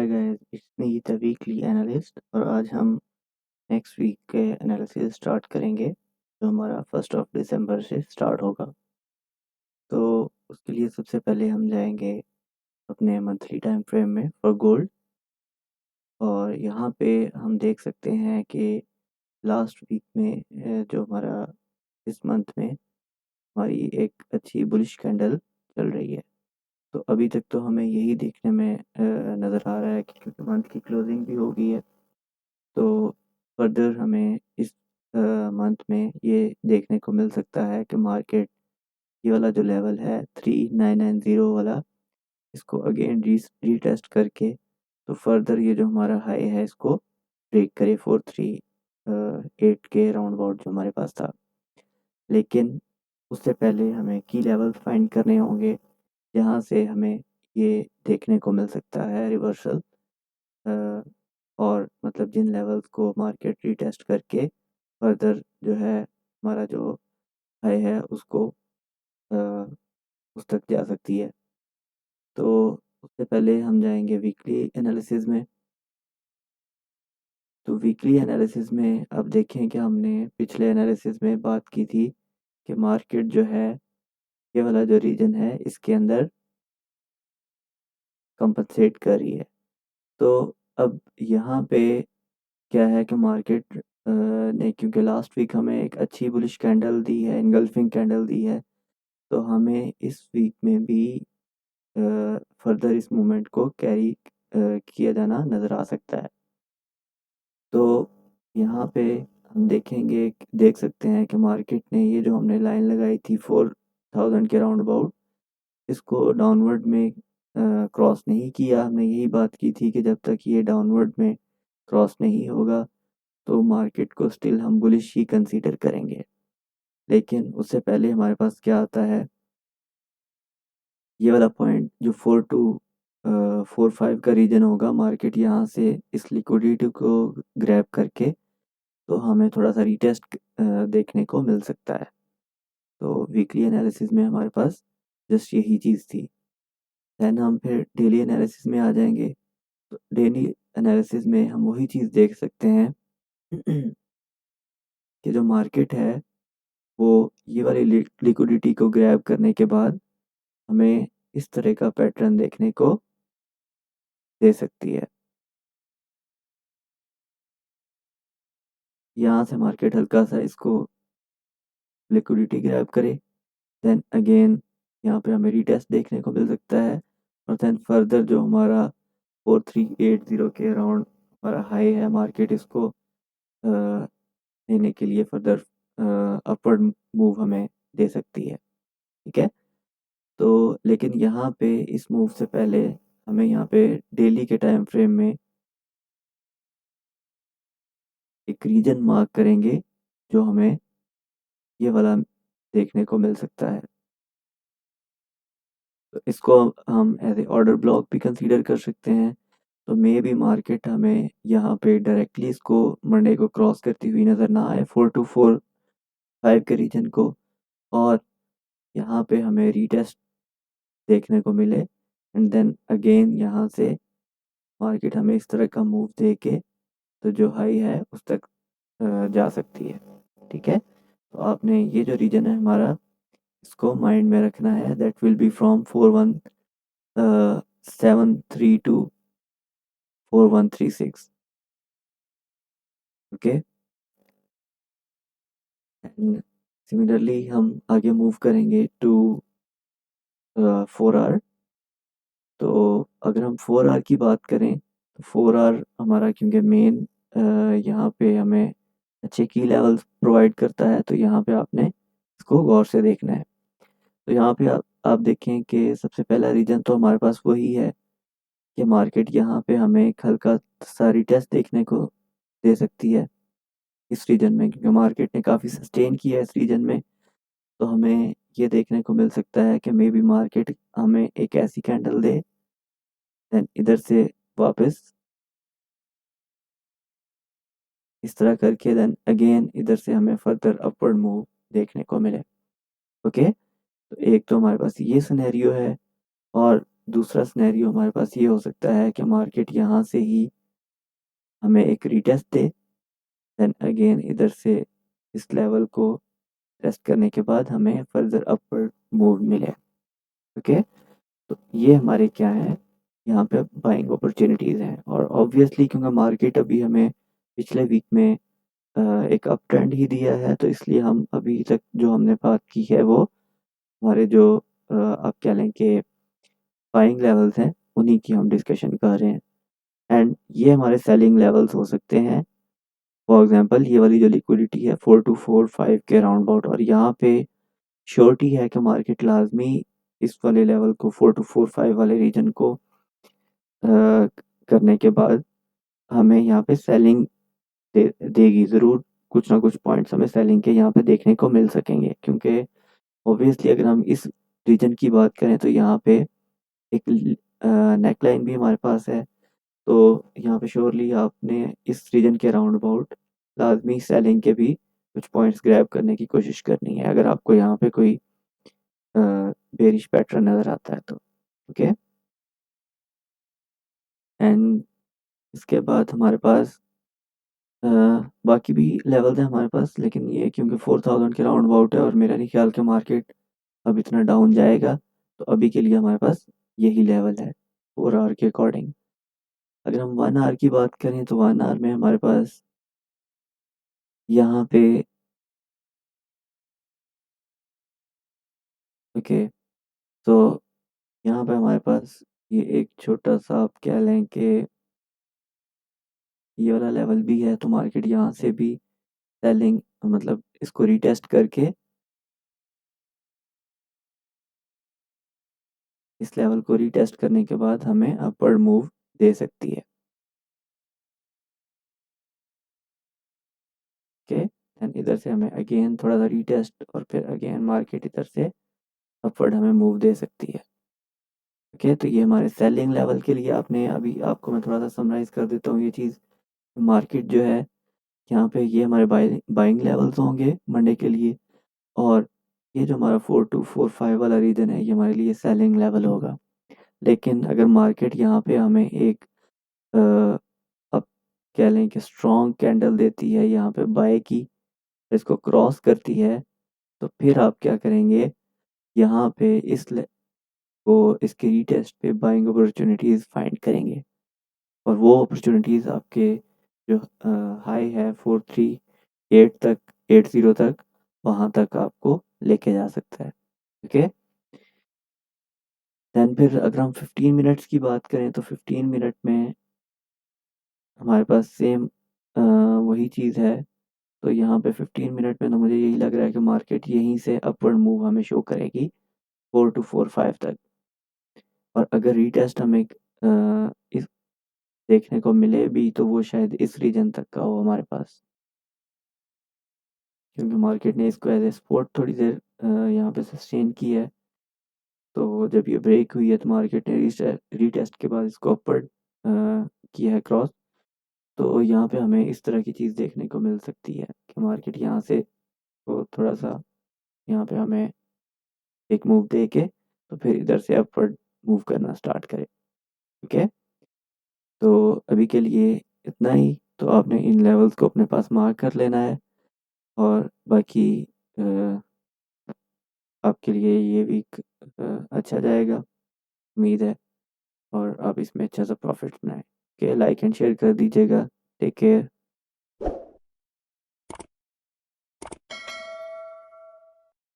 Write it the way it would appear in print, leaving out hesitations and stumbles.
Hi guys, it's me the weekly analyst और आज हम नेक्स्ट वीक के एनालिसिस स्टार्ट करेंगे जो हमारा 1 दिसंबर से स्टार्ट होगा। तो उसके लिए सबसे पहले हम जाएंगे अपने मंथली टाइम फ्रेम में फॉर गोल्ड। और यहाँ पे हम देख सकते हैं कि लास्ट वीक में जो हमारा इस मंथ में हमारी एक अच्छी बुलिश कैंडल चल रही है। तो अभी तक तो हमें यही देखने में नज़र आ रहा है कि क्योंकि मंथ की क्लोजिंग भी हो गई है, तो फर्दर हमें इस मंथ में ये देखने को मिल सकता है कि मार्केट ये वाला जो लेवल है 3990 वाला, इसको अगेन रीटेस्ट करके तो फर्दर ये जो हमारा हाई है इसको ब्रेक करे 438 के राउंड अबाउट जो हमारे पास था। लेकिन उससे पहले हमें की लेवल फाइंड करने होंगे जहाँ से हमें ये देखने को मिल सकता है रिवर्सल। और मतलब जिन लेवल्स को मार्केट रीटेस्ट करके फर्दर जो है हमारा जो हाई है उसको अ, उस तक जा सकती है। तो उससे पहले हम जाएंगे वीकली एनालिसिस में। तो वीकली एनालिसिस में अब देखें कि हमने पिछले एनालिसिस में बात की थी कि मार्केट जो है ये वाला जो रीजन है इसके अंदर कंपनसेट कर रही है। तो अब यहाँ पे क्या है कि मार्केट ने क्योंकि लास्ट वीक हमें एक अच्छी बुलिश कैंडल दी है, इनगल्फिंग कैंडल दी है, तो हमें इस वीक में भी फर्दर इस मूवमेंट को कैरी किया जाना नज़र आ सकता है। तो यहाँ पे हम देख सकते हैं कि मार्केट ने ये जो हमने लाइन लगाई थी 4000 के राउंड अबाउट, इसको डाउनवर्ड में क्रॉस नहीं किया। हमने यही बात की थी कि जब तक ये डाउनवर्ड में क्रॉस नहीं होगा तो मार्केट को स्टिल हम बुलिश ही कंसीडर करेंगे। लेकिन उससे पहले हमारे पास क्या आता है, ये वाला पॉइंट जो 4 to 4 5 का रीजन होगा। मार्केट यहाँ से इस लिक्विडिटी को ग्रैब करके तो हमें थोड़ा सा रीटेस्ट देखने को मिल सकता है। तो वीकली एनालिसिस में हमारे पास जस्ट यही चीज़ थी। देन हम फिर डेली एनालिसिस में आ जाएंगे। तो डेली एनालिसिस में हम वही चीज़ देख सकते हैं कि जो मार्केट है वो ये वाली लिक्विडिटी को ग्रैब करने के बाद हमें इस तरह का पैटर्न देखने को दे सकती है। यहाँ से मार्केट हल्का सा इसको लिक्विडिटी ग्रैब करे, देन अगेन यहाँ पे हमें रीटेस्ट देखने को मिल सकता है और देन फर्दर जो हमारा 4380 के अराउंड हमारा हाई है, मार्केट इसको लेने के लिए फर्दर अपवर्ड मूव हमें दे सकती है। ठीक है, तो लेकिन यहाँ पे इस मूव से पहले हमें यहाँ पे डेली के टाइम फ्रेम में एक रीजन मार्क करेंगे जो हमें ये वाला देखने को मिल सकता है। तो इसको हम एज ए ऑर्डर ब्लॉक भी कंसीडर कर सकते हैं। तो मे बी मार्केट हमें यहाँ पे डायरेक्टली इसको मंडे को क्रॉस करती हुई नज़र ना आए 4245 के रीजन को, और यहाँ पे हमें रीटेस्ट देखने को मिले एंड देन अगेन यहाँ से मार्केट हमें इस तरह का मूव दे के तो जो हाई है उस तक जा सकती है। ठीक है, तो आपने ये जो रीजन है हमारा इसको माइंड में रखना है, that will be from 4173 to 4136। Okay, and similarly हम आगे मूव करेंगे टू 4 आवर। तो अगर हम 4 आवर की बात करें तो 4 आवर हमारा क्योंकि मेन यहाँ पे हमें अच्छे की लेवल्स प्रोवाइड करता है, तो यहाँ पे आपने इसको गौर से देखना है। तो यहाँ पे आप देखें कि सबसे पहला रीजन तो हमारे पास वही है कि मार्केट यहाँ पे हमें एक हल्का सा रीटेस्ट देखने को दे सकती है इस रीजन में, क्योंकि मार्केट ने काफ़ी सस्टेन किया है इस रीजन में। तो हमें ये देखने को मिल सकता है कि मे बी मार्केट हमें एक ऐसी कैंडल दे देन इधर से वापस इस तरह करके देन अगेन इधर से हमें फर्दर अपवर्ड मूव देखने को मिले। ओके, तो एक तो हमारे पास ये सिनेरियो है, और दूसरा सिनेरियो हमारे पास ये हो सकता है कि मार्केट यहाँ से ही हमें एक रीटेस्ट दे, देन अगेन इधर से इस लेवल को टेस्ट करने के बाद हमें फर्दर अपवर्ड मूव मिले। ओके, तो ये हमारे क्या है, यहाँ पे बाइंग अपॉर्चुनिटीज़ हैं। और ऑब्वियसली क्योंकि मार्केट अभी हमें पिछले वीक में एक अप ट्रेंड ही दिया है, तो इसलिए हम अभी तक जो हमने बात की है वो हमारे जो आप कह लें कि बाइंग लेवल्स हैं उन्हीं की हम डिस्कशन कर रहे हैं। एंड ये हमारे सेलिंग लेवल्स हो सकते हैं। फॉर एग्जांपल ये वाली जो लिक्विडिटी है 4245 के राउंड अबाउट, और यहाँ पे श्योरिटी है कि मार्केट लाजमी इस वाले लेवल को 4245 वाले रीजन को करने के बाद हमें यहाँ पे सेलिंग देगी ज़रूर। कुछ ना कुछ पॉइंट्स हमें सेलिंग के यहाँ पे देखने को मिल सकेंगे, क्योंकि ऑब्वियसली अगर हम इस रीजन की बात करें तो यहाँ पे एक नेकलाइन भी हमारे पास है। तो यहाँ पे श्योरली आपने इस रीजन के राउंड अबाउट लाजमी सेलिंग के भी कुछ पॉइंट्स ग्रैब करने की कोशिश करनी है, अगर आपको यहाँ पे कोई बेरिश पैटर्न नज़र आता है तो। ओके, एंड इसके बाद हमारे पास बाकी भी लेवल्स हैं हमारे पास, लेकिन ये क्योंकि 4000 के राउंड अबाउट है और मेरा नहीं ख्याल कि मार्केट अब इतना डाउन जाएगा, तो अभी के लिए हमारे पास यही लेवल है 4 आवर के अकॉर्डिंग। अगर हम 1 आवर की बात करें तो 1 आवर में हमारे पास यहाँ पे ओके, तो यहाँ पे हमारे पास ये एक छोटा-सा आप कह लें कि ये वाला लेवल भी है, तो मार्केट यहाँ से भी सेलिंग मतलब इसको रीटेस्ट करके इस लेवल को रीटेस्ट करने के बाद हमें अपवर्ड मूव दे सकती है। ओके, एंड इधर से हमें अगेन थोड़ा सा रीटेस्ट और फिर अगेन मार्केट इधर से अपवर्ड हमें मूव दे सकती है। ओके, तो ये हमारे सेलिंग लेवल के लिए आपने अभी आपको मैं थोड़ा सा समराइज कर देता हूँ ये चीज़। मार्केट जो है यहाँ पे ये हमारे बाइंग लेवल्स होंगे मंडे के लिए, और ये जो हमारा 4245 वाला रीजन है ये हमारे लिए सेलिंग लेवल होगा। लेकिन अगर मार्केट यहाँ पे हमें एक अब कह लें कि स्ट्रॉन्ग कैंडल देती है यहाँ पे बाय की, इसको क्रॉस करती है, तो फिर आप क्या करेंगे, यहाँ पे को इसके रीटेस्ट पे बाइंग अपॉर्चुनिटीज़ फाइंड करेंगे, और वो अपॉर्चुनिटीज़ आपके जो हाई है 438 तक 80 तक, वहाँ तक आपको लेके जा सकता है। ओके, देन फिर अगर हम 15 मिनट्स की बात करें तो 15 मिनट में हमारे पास सेम वही चीज़ है। तो यहाँ पे 15 मिनट में तो मुझे यही लग रहा है कि मार्केट यहीं से अपवर्ड मूव हमें शो करेगी 4245 तक। और अगर रीटेस्ट हमें इस देखने को मिले भी तो वो शायद इस रीजन तक का हो हमारे पास, क्योंकि मार्केट ने इसको एज ए सपोर्ट थोड़ी देर यहाँ पे सस्टेन की है। तो जब ये ब्रेक हुई है तो मार्केट ने रीटेस्ट के बाद इसको अपवर्ड किया है क्रॉस। तो यहाँ पे हमें इस तरह की चीज़ देखने को मिल सकती है कि मार्केट यहाँ से तो थोड़ा सा यहाँ पे हमें एक मूव दे के तो फिर इधर से अपवर्ड मूव करना स्टार्ट करे। ओके, तो अभी के लिए इतना ही। तो आपने इन लेवल्स को अपने पास मार्क कर लेना है, और बाकी अ, आपके लिए ये वीक अच्छा जाएगा उम्मीद है, और आप इसमें अच्छा सा प्रॉफिट बनाएं। ओके, लाइक एंड शेयर कर दीजिएगा। Take care.